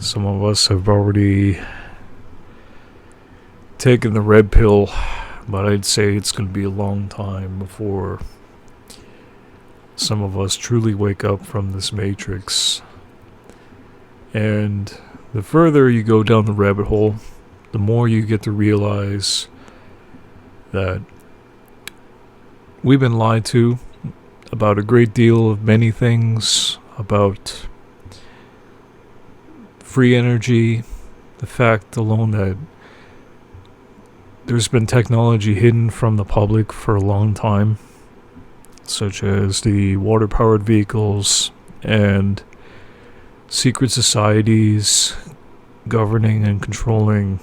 Some of us have already taken the red pill, but I'd say it's going to be a long time before some of us truly wake up from this matrix. And the further you go down the rabbit hole, the more you get to realize that we've been lied to about a great deal of many things, about free energy, the fact alone that there's been technology hidden from the public for a long time, such as the water-powered vehicles and secret societies governing and controlling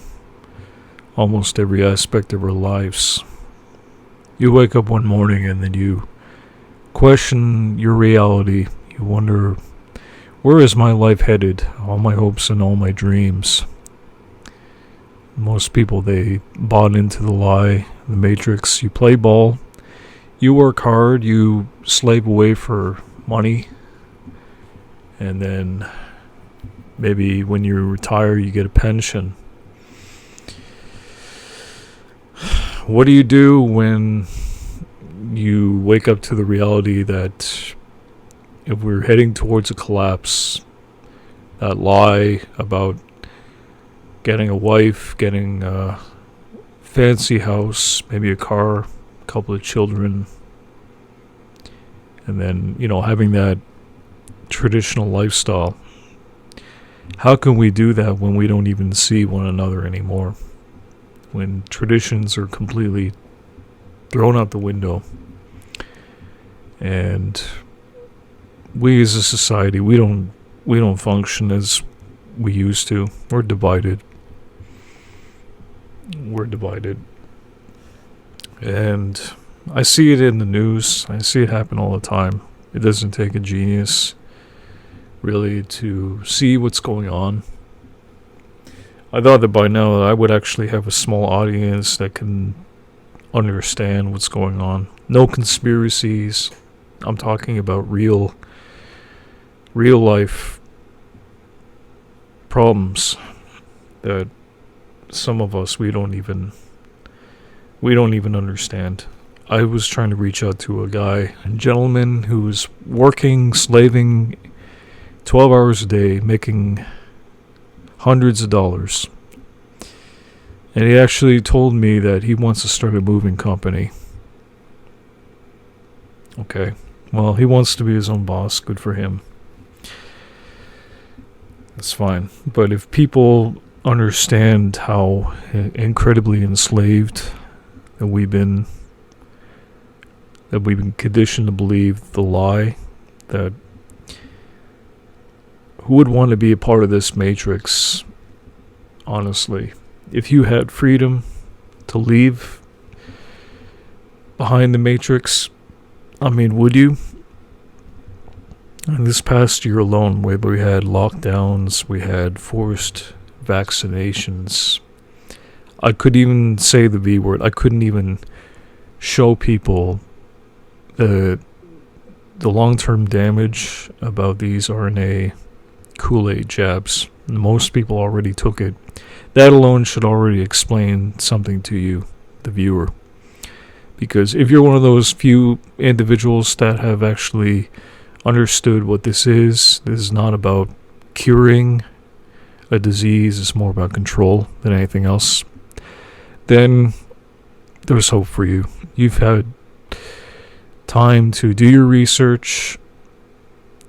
almost every aspect of our lives. You wake up one morning and then you question your reality. You wonder, where is my life headed? All my hopes and all my dreams. Most people, they bought into the lie, the matrix. You play ball, you work hard, you slave away for money, and then maybe when you retire, you get a pension. What do you do when you wake up to the reality that if we're heading towards a collapse, that lie about getting a wife, getting a fancy house, maybe a car, a couple of children, and then, having that traditional lifestyle. How can we do that when we don't even see one another anymore? When traditions are completely thrown out the window. And we as a society, we don't function as we used to. We're divided. And I see it in the news. I see it happen all the time. It doesn't take a genius really to see what's going on. I thought that by now I would actually have a small audience that can understand what's going on. No conspiracies. I'm talking about real life problems that some of us we don't even understand. I was trying to reach out to a gentleman who's working, slaving 12 hours a day, making hundreds of dollars. And he actually told me that he wants to start a moving company. Okay. Well, he wants to be his own boss. Good for him. That's fine. But if people understand how incredibly enslaved that we've been conditioned to believe the lie, that who would want to be a part of this matrix, honestly? If you had freedom to leave behind the matrix, would you? In this past year alone, where we had lockdowns, we had forced vaccinations, I couldn't even say the V word. I couldn't even show people the long-term damage about these RNA Kool-Aid jabs. Most people already took it. That alone should already explain something to you, the viewer. Because if you're one of those few individuals that have actually understood what this is not about curing a disease, it's more about control than anything else, then there's hope for you. You've had time to do your research,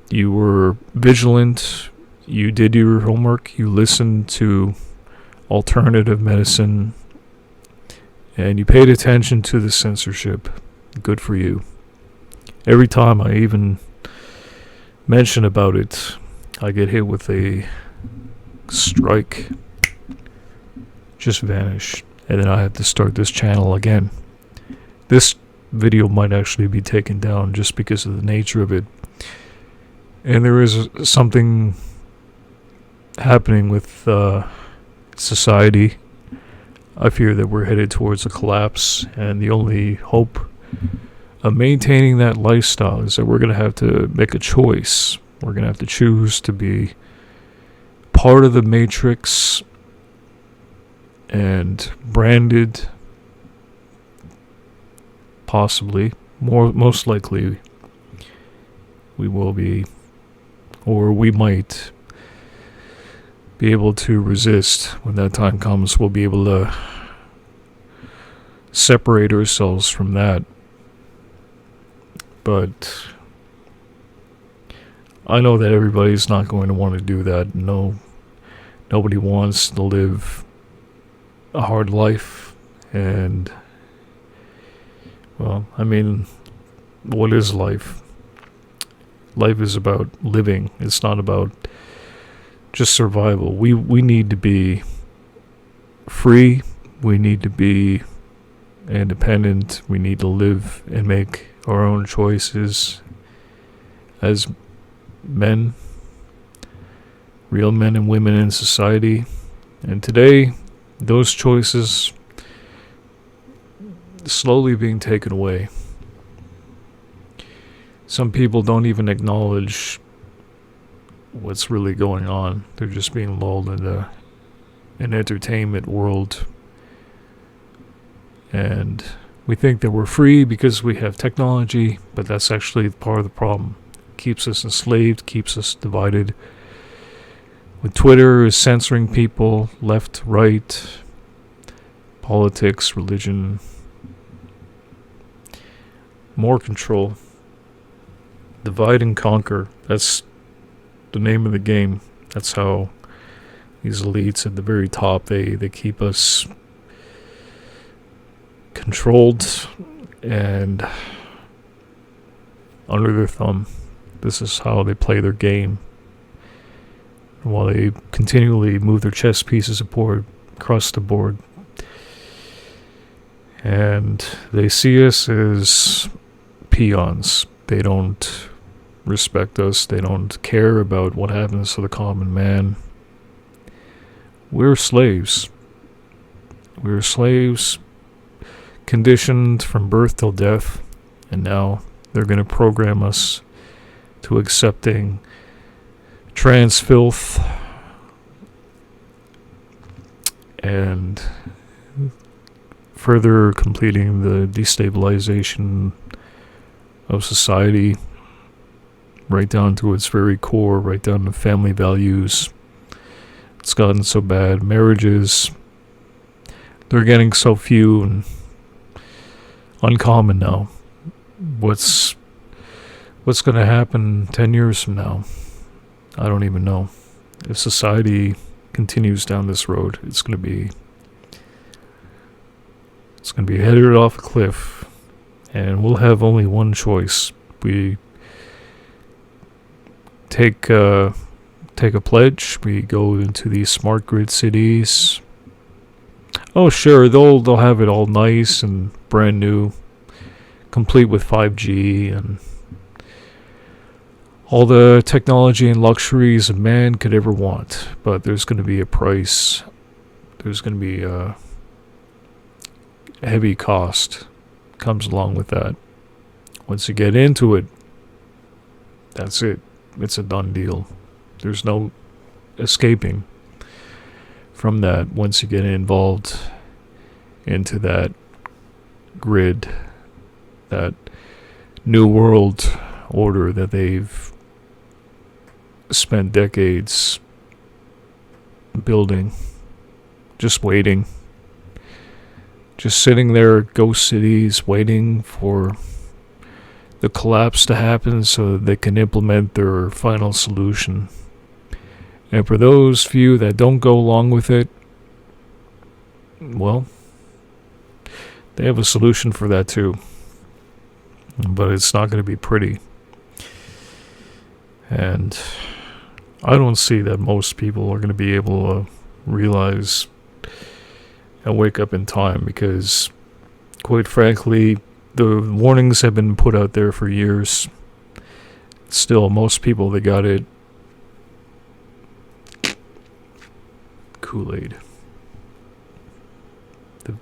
you were vigilant, you did your homework, you listened to alternative medicine, and you paid attention to the censorship. Good for you. Every time I even mention about it, I get hit with a strike. Just vanish. And then I have to start this channel again. This video might actually be taken down just because of the nature of it. And there is something happening with society. I fear that we're headed towards a collapse, and the only hope of maintaining that lifestyle is that we're going to have to make a choice. We're going to have to choose to be part of the matrix and branded, possibly, most likely, we will be, or we might be able to resist when that time comes. We'll be able to separate ourselves from that. But I know that everybody's not going to want to do that. No, nobody wants to live a hard life. And, well, I mean, what is life? Life is about living. It's not about just survival. We need to be free. We need to be independent. We need to live and make our own choices as men, real men and women in society. And today, those choices slowly being taken away. Some people don't even acknowledge what's really going on. They're just being lulled into an entertainment world. And we think that we're free because we have technology, but that's actually part of the problem. It keeps us enslaved, keeps us divided. With Twitter is censoring people, left, right, politics, religion, more control. Divide and conquer. That's the name of the game. That's how these elites at the very top, they keep us controlled and under their thumb. This is how they play their game. While they continually move their chess pieces across the board. And they see us as peons. They don't respect us. They don't care about what happens to the common man. We're slaves. We're slaves, conditioned from birth till death, and now they're going to program us to accepting trans filth and further completing the destabilization of society right down to its very core, right down to family values. It's gotten so bad. Marriages, they're getting so few and uncommon now. What's going to happen 10 years from now? I don't even know. If society continues down this road, it's going to be headed off a cliff, and we'll have only one choice. We take a pledge. We go into these smart grid cities. Oh, sure, they'll have it all nice and brand new, complete with 5G and all the technology and luxuries a man could ever want. But there's going to be a price. There's going to be a heavy cost comes along with that. Once you get into it, that's it. It's a done deal. There's no escaping from that once you get involved into that grid, that new world order that they've spent decades building, just waiting, just sitting there, ghost cities, waiting for the collapse to happen so that they can implement their final solution. And for those few that don't go along with it, well, they have a solution for that too. But it's not going to be pretty. And I don't see that most people are going to be able to realize and wake up in time, because, quite frankly, the warnings have been put out there for years. Still, most people, they got it Kool-Aid.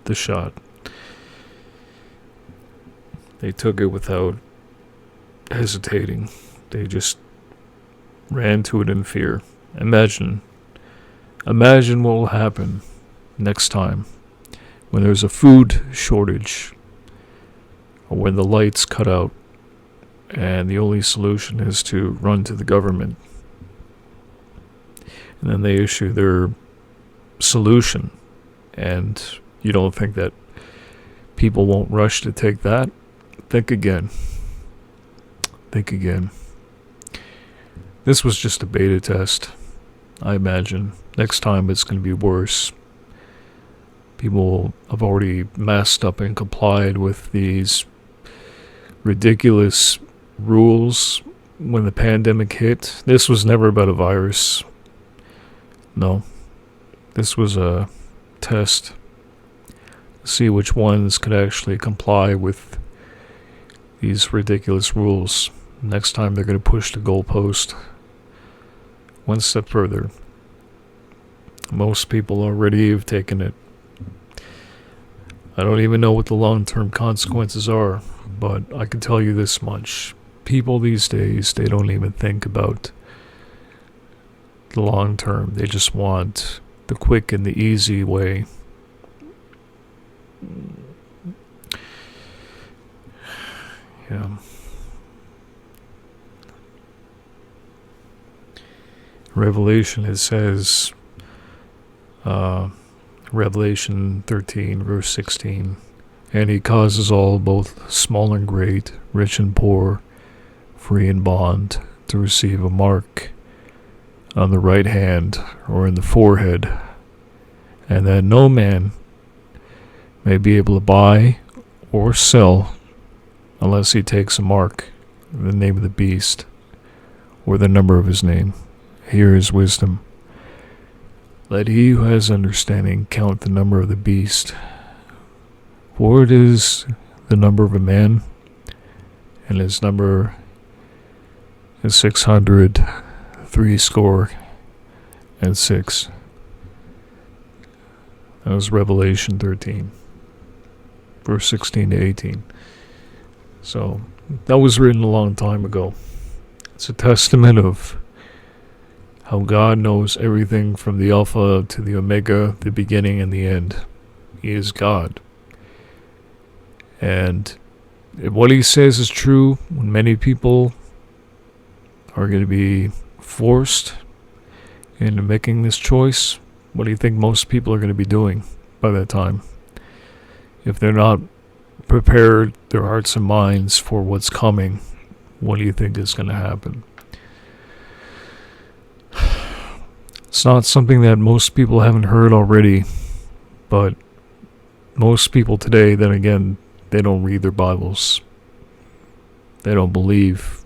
The shot. They took it without hesitating. They just ran to it in fear. Imagine Imagine what will happen next time when there's a food shortage or when the lights cut out and the only solution is to run to the government. And then they issue their solution. And you don't think that people won't rush to take that? Think again. Think again. This was just a beta test, I imagine. Next time it's going to be worse. People have already messed up and complied with these ridiculous rules when the pandemic hit. This was never about a virus. No. This was a test to see which ones could actually comply with these ridiculous rules. Next time they're going to push the goalpost one step further. Most people already have taken it. I don't even know what the long-term consequences are, but I can tell you this much. People these days, they don't even think about the long term. They just want the quick and the easy way. Yeah. Revelation, it says, Revelation 13, verse 16, and he causes all, both small and great, rich and poor, free and bond, to receive a mark on the right hand or in the forehead, and that no man may be able to buy or sell unless he takes a mark in the name of the beast or the number of his name. Here is wisdom. Let he who has understanding count the number of the beast, for it is the number of a man, and his number is 666. That was Revelation 13, verse 16 to 18. So, that was written a long time ago. It's a testament of how God knows everything from the Alpha to the Omega, the beginning and the end. He is God. And if what he says is true, when many people are going to be forced into making this choice, what do you think most people are going to be doing by that time? If they're not prepared their hearts and minds for what's coming, what do you think is going to happen? It's not something that most people haven't heard already, but most people today, then again, they don't read their Bibles. They don't believe